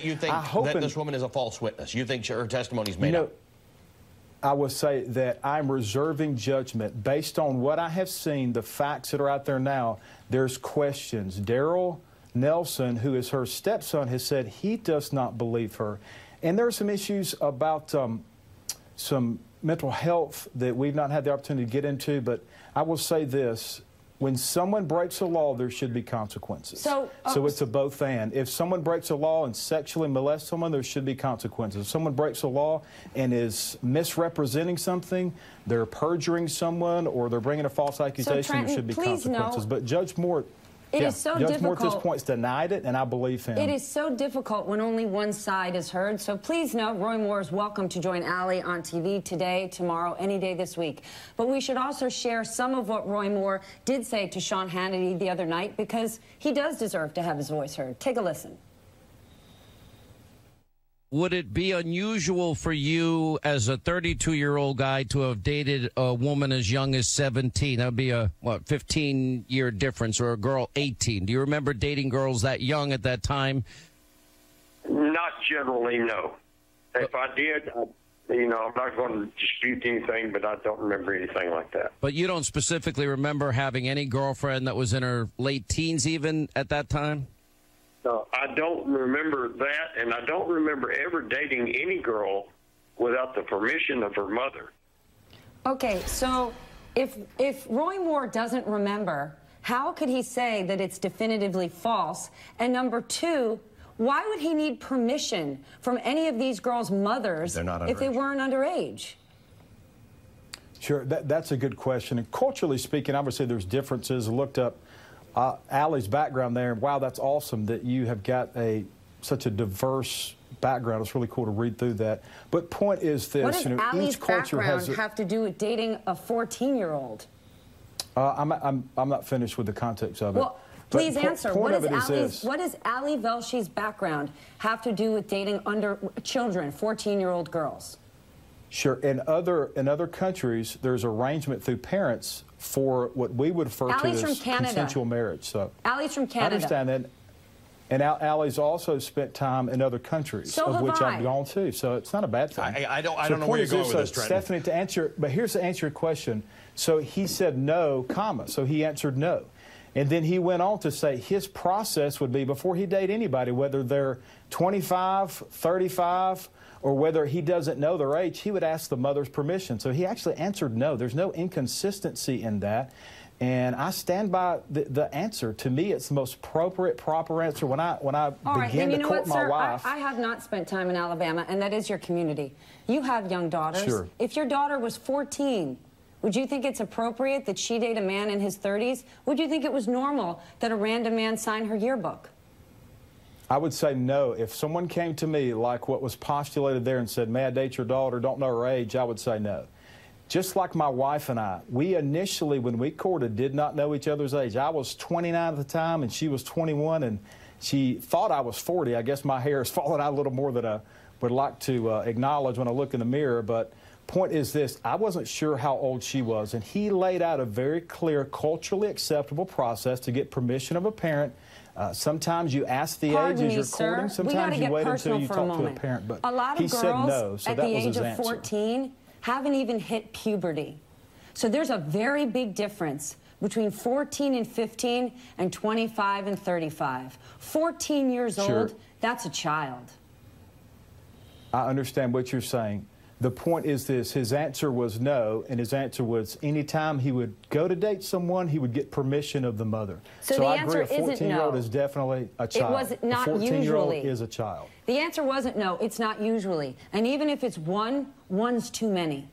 You think that this woman is a false witness? You think her testimony's made up? I would say that I'm reserving judgment based on what I have seen, the facts that are out there now. There's questions. Daryl Nelson, who is her stepson, has said he does not believe her. And there are some issues about some mental health that we've not had the opportunity to get into, but I will say this. When someone breaks a law, there should be consequences. So it's a both and. If someone breaks a law and sexually molests someone, there should be consequences. If someone breaks a law and is misrepresenting something, they're perjuring someone, or they're bringing a false accusation, Trenton, there should be consequences. But Judge Moore... Judge Moore at this point has denied it, and I believe him. It is so difficult when only one side is heard. So please know Roy Moore is welcome to join Allie on TV today, tomorrow, any day this week. But we should also share some of what Roy Moore did say to Sean Hannity the other night, because he does deserve to have his voice heard. Take a listen. Would it be unusual for you as a 32-year-old guy to have dated a woman as young as 17? That would be a, what, 15-year difference, or a girl 18. Do you remember dating girls that young at that time? Not generally, no. If I did, I'm not going to dispute anything, but I don't remember anything like that. But you don't specifically remember having any girlfriend that was in her late teens even at that time? No, I don't remember that, and I don't remember ever dating any girl without the permission of her mother. Okay, so if Roy Moore doesn't remember, how could he say that it's definitively false? And number two, why would he need permission from any of these girls' mothers if they weren't underage? Sure, that's a good question. And culturally speaking, I would say there's differences. I looked up Allie's background there. Wow, that's awesome that you have got such a diverse background. It's really cool to read through that. But point is this: what does Allie's background have to do with dating a 14-year-old? I'm not finished with the context of it. Well, please answer. What does Allie Velshey's background have to do with dating children, 14-year-old girls? Sure. In other countries, there's arrangement through parents for what we would refer to as consensual marriage. So Allie's from Canada. I understand that. And Allie's also spent time in other countries, of which I've gone to. So it's not a bad thing. I don't know where you're going with this, Trenton. Stephanie, to answer, but here's to answer your question. So he said no, comma. So he answered no. And then he went on to say his process would be, before he date anybody, whether they're 25, 35, or whether he doesn't know their age, he would ask the mother's permission. So he actually answered no. There's no inconsistency in that. And I stand by the answer. To me, it's the most appropriate, proper answer. When I begin to court my wife. I have not spent time in Alabama, and that is your community. You have young daughters. Sure. If your daughter was 14, would you think it's appropriate that she date a man in his 30s? Would you think it was normal that a random man sign her yearbook? I would say no. If someone came to me like what was postulated there and said, may I date your daughter, don't know her age, I would say no. Just like my wife and I, we initially, when we courted, did not know each other's age. I was 29 at the time, and she was 21, and she thought I was 40. I guess my hair has fallen out a little more than I would like to acknowledge when I look in the mirror. But point is this: I wasn't sure how old she was, and he laid out a very clear, culturally acceptable process to get permission of a parent. Sometimes you ask the age as you're courting. Sometimes you wait until you talk to a parent. But a lot of he said no, so at that the was age his of answer. 14 haven't even hit puberty. So there's a very big difference between 14 and 15 and 25 and 35. 14 years old, that's a child. I understand what you're saying. The point is this: his answer was no, and his answer was anytime he would go to date someone, he would get permission of the mother. So I agree, a 14-year-old is definitely a child. It was not a 14-year-old usually. is a child. The answer wasn't no, it's not usually. And even if it's one, one's too many.